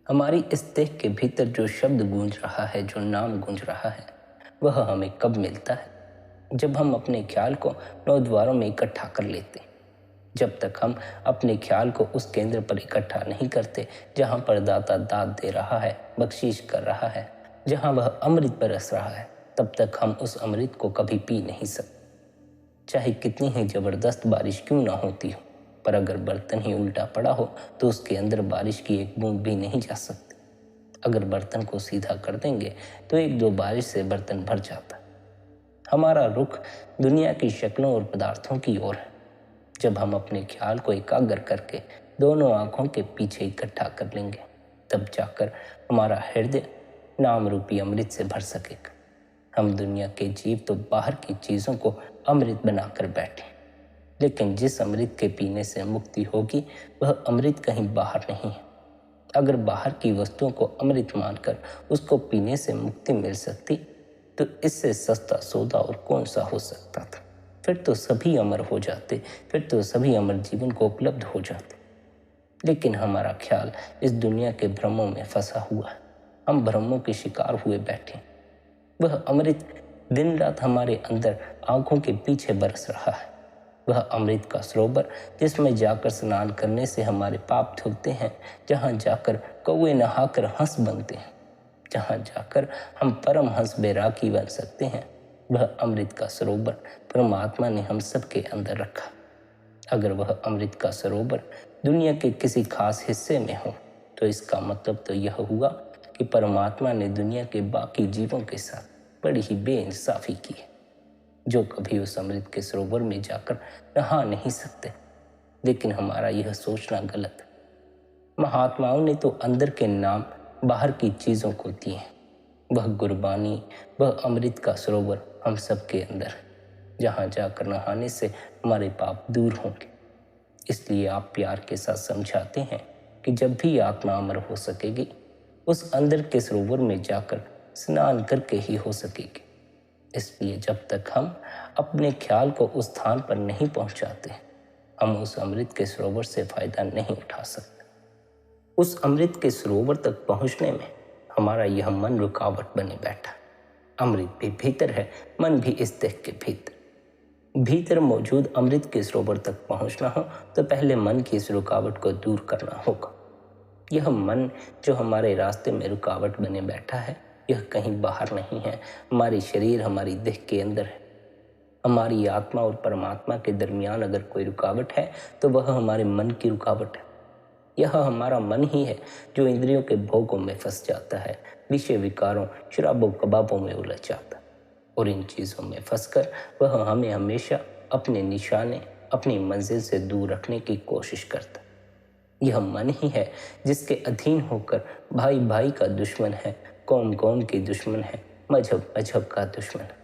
Speaker 1: हमारी इस देह के भीतर जो शब्द गूंज रहा है, जो नाम गूंज रहा है, वह हमें कब मिलता है? जब हम अपने ख्याल को 9 द्वारों में इकट्ठा कर लेते हैं, जब तक हम अपने ख्याल को उस केंद्र पर इकट्ठा नहीं करते जहाँ पर दाता दाद दे रहा है, बख्शीश कर रहा है, जहाँ वह अमृत बरस रहा है, तब तक हम उस अमृत को कभी पी नहीं सकते। चाहे कितनी ही जबरदस्त बारिश क्यों ना होती हो, पर अगर बर्तन ही उल्टा पड़ा हो तो उसके अंदर बारिश की एक बूंद भी नहीं जा सकती। अगर बर्तन को सीधा कर देंगे तो एक दो बारिश से बर्तन भर जाता। हमारा रुख दुनिया की शक्लों और पदार्थों की ओर है। जब हम अपने ख्याल को एकाग्र करके दोनों आंखों के पीछे इकट्ठा कर लेंगे, तब जाकर हमारा हृदय नाम रूपी अमृत से भर सकेगा। हम दुनिया के जीव तो बाहर की चीज़ों को अमृत बनाकर बैठे, लेकिन जिस अमृत के पीने से मुक्ति होगी वह अमृत कहीं बाहर नहीं है। अगर बाहर की वस्तुओं को अमृत मानकर उसको पीने से मुक्ति मिल सकती तो इससे सस्ता सौदा और कौन सा हो सकता था। फिर तो सभी अमर हो जाते, फिर तो सभी अमर जीवन को उपलब्ध हो जाते। लेकिन हमारा ख्याल इस दुनिया के भ्रमों में फंसा हुआ है। हम भ्रमों के शिकार हुए बैठे। वह अमृत दिन रात हमारे अंदर आंखों के पीछे बरस रहा है। वह अमृत का सरोवर जिसमें जाकर स्नान करने से हमारे पाप धुलते हैं, जहाँ जाकर कौवे नहाकर हंस बनते हैं, जहाँ जाकर हम परम हंस बैरागी बन सकते हैं, वह अमृत का सरोवर परमात्मा ने हम सब के अंदर रखा। अगर वह अमृत का सरोवर दुनिया के किसी खास हिस्से में हो तो इसका मतलब तो यह हुआ कि परमात्मा ने दुनिया के बाकी जीवों के साथ बड़ी ही बेइंसाफी की है, जो कभी उस अमृत के सरोवर में जाकर नहा नहीं सकते। लेकिन हमारा यह सोचना गलत है। महात्माओं ने तो अंदर के नाम बाहर की चीज़ों को दिए हैं। वह गुरबानी, वह अमृत का सरोवर हम सब के अंदर है, जहाँ जाकर नहाने से हमारे पाप दूर होंगे। इसलिए आप प्यार के साथ समझाते हैं कि जब भी आत्मा अमर हो सकेगी उस अंदर के सरोवर में जाकर स्नान करके ही हो सकेगी। इसलिए जब तक हम अपने ख्याल को उस स्थान पर नहीं पहुंचाते, हम उस अमृत के सरोवर से फायदा नहीं उठा सकते। उस अमृत के सरोवर तक पहुंचने में हमारा यह मन रुकावट बने बैठा। अमृत भी भीतर है, मन भी इस देह के भीतर। भीतर मौजूद अमृत के सरोवर तक पहुंचना हो तो पहले मन की इस रुकावट को दूर करना होगा। यह मन जो हमारे रास्ते में रुकावट बने बैठा है, यह कहीं बाहर नहीं है। हमारी शरीर हमारी देह के अंदर है। हमारी आत्मा और परमात्मा के दरमियान अगर कोई रुकावट है तो वह हमारे मन की रुकावट है। यह हमारा मन ही है जो इंद्रियों के भोगों में फंस जाता है, विषय विकारों, शराबों कबाबों में उलझ जाता है, और इन चीज़ों में फंसकर वह हमें हमेशा अपने निशाने, अपनी मंजिल से दूर रखने की कोशिश करता है। यह मन ही है जिसके अधीन होकर भाई भाई का दुश्मन है, कौम कौम की दुश्मन है, मजहब मजहब का दुश्मन है।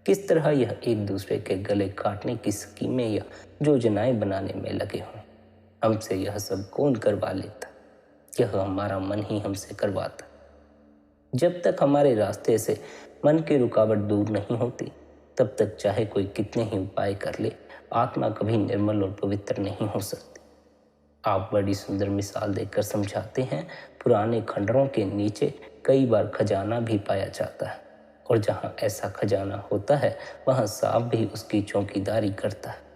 Speaker 1: किस तरह यह एक दूसरे के गले काटने की स्कीमें या योजनाएं बनाने में लगे हों। हमसे यह सब कौन करवा लेता? यह हमारा मन ही हमसे करवाता। जब तक हमारे रास्ते से मन की रुकावट दूर नहीं होती, तब तक चाहे कोई कितने ही उपाय कर ले, आत्मा कभी निर्मल और पवित्र नहीं हो सकती। आप बड़ी सुंदर मिसाल देकर समझाते हैं। पुराने खंडरों के नीचे कई बार खजाना भी पाया जाता है, और जहाँ ऐसा खजाना होता है वहाँ सांप भी उसकी चौकीदारी करता है।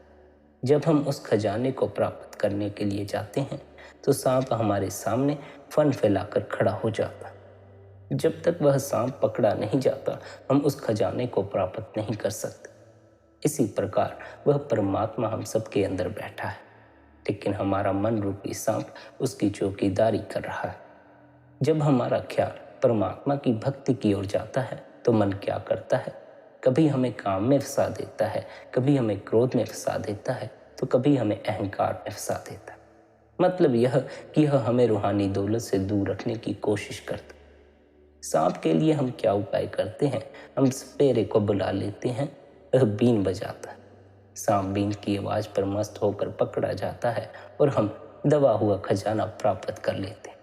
Speaker 1: जब हम उस खजाने को प्राप्त करने के लिए जाते हैं तो सांप हमारे सामने फन फैलाकर खड़ा हो जाता है। जब तक वह सांप पकड़ा नहीं जाता, हम उस खजाने को प्राप्त नहीं कर सकते। इसी प्रकार वह परमात्मा हम सबके अंदर बैठा है, लेकिन हमारा मन रूपी सांप उसकी चौकीदारी कर रहा है। जब हमारा ख्याल परमात्मा की भक्ति की ओर जाता है तो मन क्या करता है? कभी हमें काम में फंसा देता है, कभी हमें क्रोध में फंसा देता है, तो कभी हमें अहंकार में फंसा देता है। मतलब यह कि यह हमें रूहानी दौलत से दूर रखने की कोशिश करता है। सांप के लिए हम क्या उपाय करते हैं? हम सपेरे को बुला लेते हैं, वह बीन बजाता है। सांप बीन की आवाज़ पर मस्त होकर पकड़ा जाता है और हम दबा हुआ खजाना प्राप्त कर लेते हैं।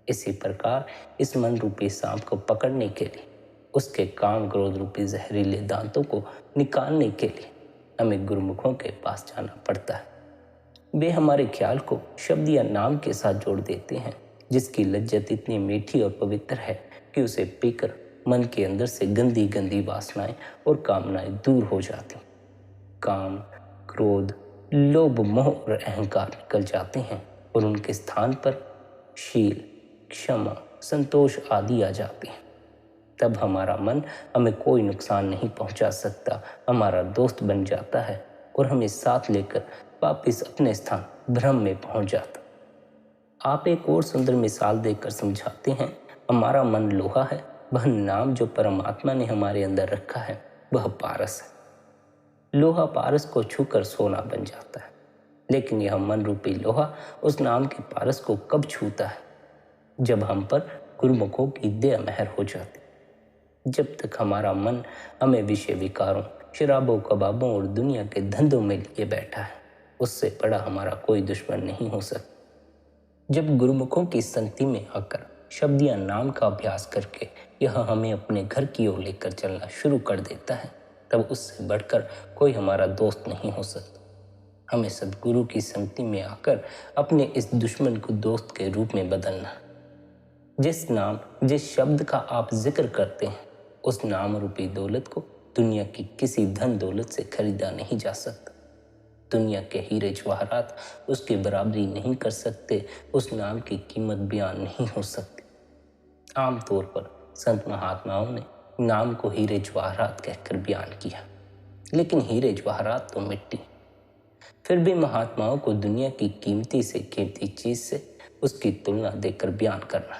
Speaker 1: इसी प्रकार इस मन रूपी सांप को पकड़ने के लिए, उसके काम क्रोध रूपी जहरीले दांतों को निकालने के लिए हमें गुरुमुखों के पास जाना पड़ता है। वे हमारे ख्याल को शब्द या नाम के साथ जोड़ देते हैं, जिसकी लज्जत इतनी मीठी और पवित्र है कि उसे पीकर मन के अंदर से गंदी गंदी वासनाएं और कामनाएं दूर हो जाती। काम, क्रोध, लोभ, मोह और अहंकार निकल जाते हैं और उनके स्थान पर शील, क्षमा, संतोष आदि आ जाते हैं। तब हमारा मन हमें कोई नुकसान नहीं पहुंचा सकता, हमारा दोस्त बन जाता है और हमें साथ लेकर वापस अपने स्थान ब्रह्म में पहुंच जाता। आप एक और सुंदर मिसाल देकर समझाते हैं। हमारा मन लोहा है, वह नाम जो परमात्मा ने हमारे अंदर रखा है वह पारस है। लोहा पारस को छूकर सोना बन जाता है, लेकिन यह मन रूपी लोहा उस नाम के पारस को कब छूता है? जब हम पर गुरुमुखों की दया मेहर हो जाती। जब तक हमारा मन हमें विषय विकारों, शराबों, कबाबों और दुनिया के धंधों में लिए बैठा है, उससे बड़ा हमारा कोई दुश्मन नहीं हो सकता। जब गुरुमुखों की संगति में आकर शब्द या नाम का अभ्यास करके यह हमें अपने घर की ओर लेकर चलना शुरू कर देता है, तब उससे बढ़कर कोई हमारा दोस्त नहीं हो सकता। हमें सद्गुरु की संगति में आकर अपने इस दुश्मन को दोस्त के रूप में बदलना। जिस नाम, जिस शब्द का आप जिक्र करते हैं, उस नाम रूपी दौलत को दुनिया की किसी धन दौलत से खरीदा नहीं जा सकता। दुनिया के हीरे जवाहरात उसकी बराबरी नहीं कर सकते, उस नाम की कीमत बयान नहीं हो सकती। आमतौर पर संत महात्माओं ने नाम को हीरे जवाहरात कहकर बयान किया, लेकिन हीरे जवाहरात तो मिट्टी। फिर भी महात्माओं को दुनिया की कीमती से कीमती चीज से उसकी तुलना देकर बयान करना,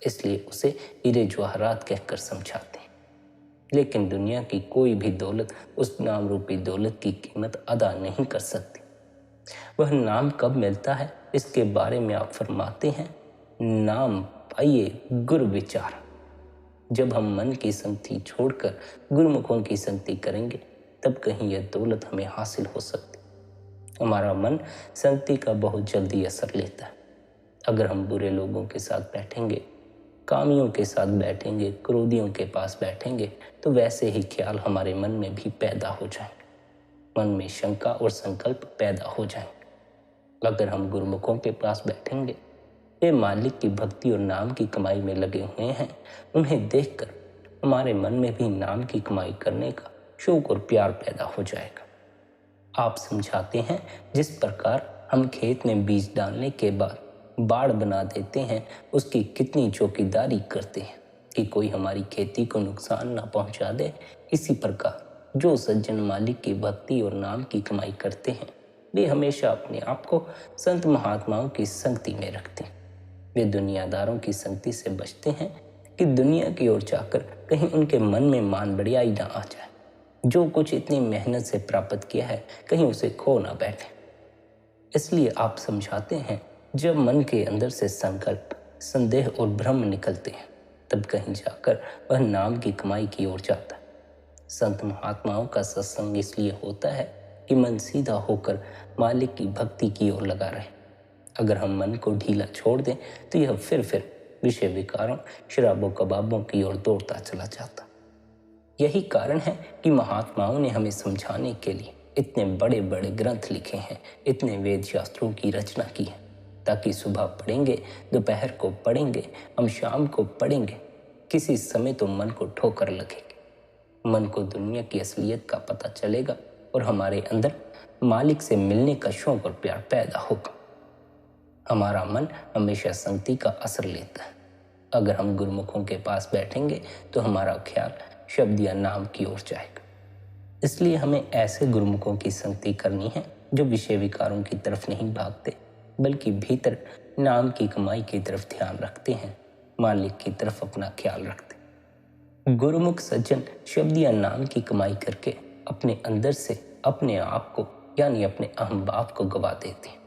Speaker 1: इसलिए उसे हीरे जवाहरात कहकर समझाते हैं। लेकिन दुनिया की कोई भी दौलत उस नाम रूपी दौलत की कीमत अदा नहीं कर सकती। वह नाम कब मिलता है, इसके बारे में आप फरमाते हैं, नाम पाइए गुरु विचार। जब हम मन की संगति छोड़कर गुरुमुखों की संगति करेंगे, तब कहीं यह दौलत हमें हासिल हो सकती। हमारा मन संगति का बहुत जल्दी असर लेता है। अगर हम बुरे लोगों के साथ बैठेंगे, कामियों के साथ बैठेंगे, क्रोधियों के पास बैठेंगे, तो वैसे ही ख्याल हमारे मन में भी पैदा हो जाएंगे। मन में शंका और संकल्प पैदा हो जाएंगे। अगर हम गुरुमुखों के पास बैठेंगे, वे मालिक की भक्ति और नाम की कमाई में लगे हुए हैं, उन्हें देखकर हमारे मन में भी नाम की कमाई करने का शौक और प्यार पैदा हो जाएगा। आप समझाते हैं, जिस प्रकार हम खेत में बीज डालने के बाद बाड़ बना देते हैं, उसकी कितनी चौकीदारी करते हैं कि कोई हमारी खेती को नुकसान ना पहुंचा दे। इसी प्रकार जो सज्जन मालिक की भक्ति और नाम की कमाई करते हैं, वे हमेशा अपने आप को संत महात्माओं की संगति में रखते हैं। वे दुनियादारों की संगति से बचते हैं कि दुनिया की ओर जाकर कहीं उनके मन में मान बढ़ियाई ना आ जाए। जो कुछ इतनी मेहनत से प्राप्त किया है, कहीं उसे खो ना बैठे। इसलिए आप समझाते हैं, जब मन के अंदर से संकल्प, संदेह और भ्रम निकलते हैं, तब कहीं जाकर वह नाम की कमाई की ओर जाता है। संत महात्माओं का सत्संग इसलिए होता है कि मन सीधा होकर मालिक की भक्ति की ओर लगा रहे। अगर हम मन को ढीला छोड़ दें, तो यह फिर विषय विकारों, शराबों, कबाबों की ओर दौड़ता चला जाता। यही कारण है कि महात्माओं ने हमें समझाने के लिए इतने बड़े बड़े ग्रंथ लिखे हैं, इतने वेद शास्त्रों की रचना की है, ताकि सुबह पढ़ेंगे, दोपहर को पढ़ेंगे, हम शाम को पढ़ेंगे, किसी समय तो मन को ठोकर लगेगी। मन को दुनिया की असलियत का पता चलेगा और हमारे अंदर मालिक से मिलने का शौक और प्यार पैदा होगा। हमारा मन हमेशा संगति का असर लेता है। अगर हम गुरुमुखों के पास बैठेंगे, तो हमारा ख्याल शब्द या नाम की ओर जाएगा। इसलिए हमें ऐसे गुरुमुखों की संगति करनी है जो विषय विकारों की तरफ नहीं भागते, बल्कि भीतर नाम की कमाई की तरफ ध्यान रखते हैं, मालिक की तरफ अपना ख्याल रखते। गुरुमुख सज्जन शब्द या नाम की कमाई करके अपने अंदर से अपने आप को, यानी अपने अहम भाव को गवा देते हैं।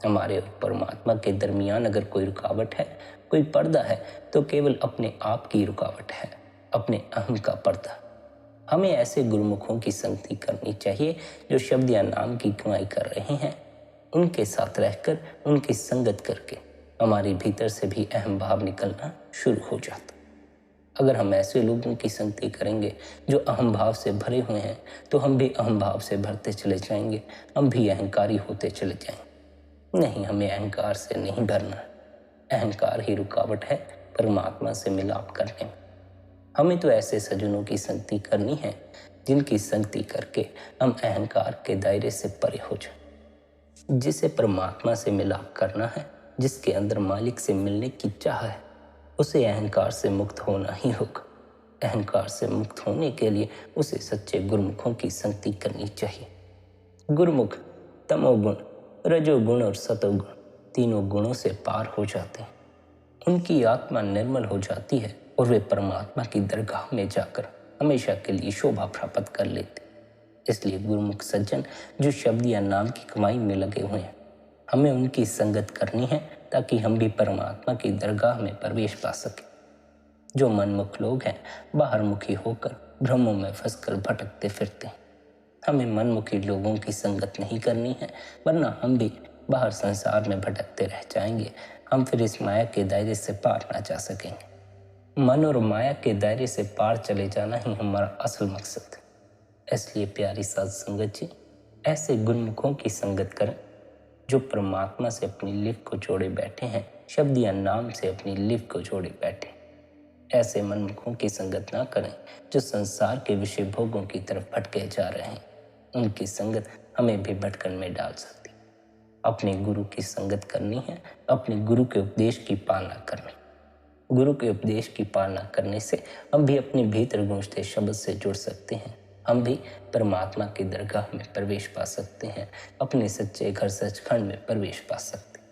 Speaker 1: हमारे और परमात्मा के दरमियान अगर कोई रुकावट है, कोई पर्दा है, तो केवल अपने आप की रुकावट है, अपने अहम का पर्दा। हमें ऐसे गुरुमुखों की संगति करनी चाहिए जो शब्द या नाम की कमाई कर रहे हैं। उनके साथ रहकर, उनकी संगत करके हमारे भीतर से भी अहम भाव निकलना शुरू हो जाता। अगर हम ऐसे लोगों की संगति करेंगे जो अहम भाव से भरे हुए हैं, तो हम भी अहम भाव से भरते चले जाएंगे, हम भी अहंकारी होते चले जाएंगे। नहीं, हमें अहंकार से नहीं भरना। अहंकार ही रुकावट है परमात्मा से मिलाप करने में। हमें तो ऐसे सज्जनों की संगति करनी है जिनकी संगति करके हम अहंकार के दायरे से परे हो जाएं। जिसे परमात्मा से मिलाप करना है, जिसके अंदर मालिक से मिलने की चाह है, उसे अहंकार से मुक्त होना ही होगा। अहंकार से मुक्त होने के लिए उसे सच्चे गुरुमुखों की संगति करनी चाहिए। गुरुमुख तमोगुण, रजोगुण और सतोगुण तीनों गुणों से पार हो जाते हैं। उनकी आत्मा निर्मल हो जाती है और वे परमात्मा की दरगाह में जाकर हमेशा के लिए शोभा प्राप्त कर लेते। इसलिए गुरुमुख सज्जन जो शब्द या नाम की कमाई में लगे हुए हैं, हमें उनकी संगत करनी है ताकि हम भी परमात्मा की दरगाह में प्रवेश पा सकें। जो मनमुख लोग हैं, बाहरमुखी होकर भ्रमों में फंसकर भटकते फिरते हैं। हमें मनमुखी लोगों की संगत नहीं करनी है, वरना हम भी बाहर संसार में भटकते रह जाएंगे। हम फिर इस माया के दायरे से पार ना जा सकेंगे। मन और माया के दायरे से पार चले जाना ही हमारा असल मकसद है। इसलिए प्यारी साध संगत जी, ऐसे गुरुमुखों की संगत करें जो परमात्मा से अपनी लिव को जोड़े बैठे हैं, शब्द या नाम से अपनी लिव को जोड़े बैठे। ऐसे मनमुखों की संगत ना करें जो संसार के विषय भोगों की तरफ भटके जा रहे हैं। उनकी संगत हमें भी भटकन में डाल सकती। अपने गुरु की संगत करनी है, अपने गुरु के उपदेश की पालना करनी। गुरु के उपदेश की पालना करने से हम भी अपने भीतर गूंजते शब्द से जुड़ सकते हैं। हम भी परमात्मा की दरगाह में प्रवेश पा सकते हैं, अपने सच्चे घर सचखंड में प्रवेश पा सकते हैं।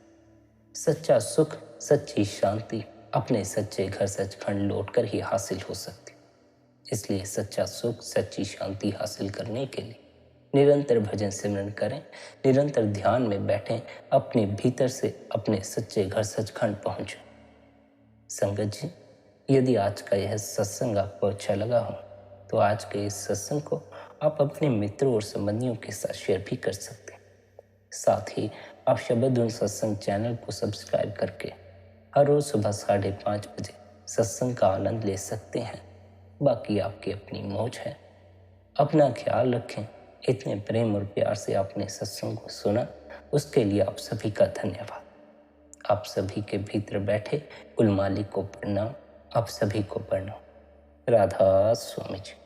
Speaker 1: सच्चा सुख, सच्ची शांति अपने सच्चे घर सचखंड लौटकर ही हासिल हो सकती। इसलिए सच्चा सुख, सच्ची शांति हासिल करने के लिए निरंतर भजन सिमरन करें, निरंतर ध्यान में बैठें, अपने भीतर से अपने सच्चे घर सचखंड पहुंचें। संगत जी, यदि आज का यह सत्संग आपको अच्छा लगा हो तो आज के इस सत्संग को आप अपने मित्रों और संबंधियों के साथ शेयर भी कर सकते हैं। साथ ही आप शब्द धुन सत्संग चैनल को सब्सक्राइब करके हर रोज सुबह 5:30 बजे सत्संग का आनंद ले सकते हैं। बाकी आपकी अपनी मौज है। अपना ख्याल रखें। इतने प्रेम और प्यार से आपने सत्संग को सुना, उसके लिए आप सभी का धन्यवाद। आप सभी के भीतर बैठे कुल मालिक को प्रणाम। आप सभी को प्रणाम। राधा स्वामी जी।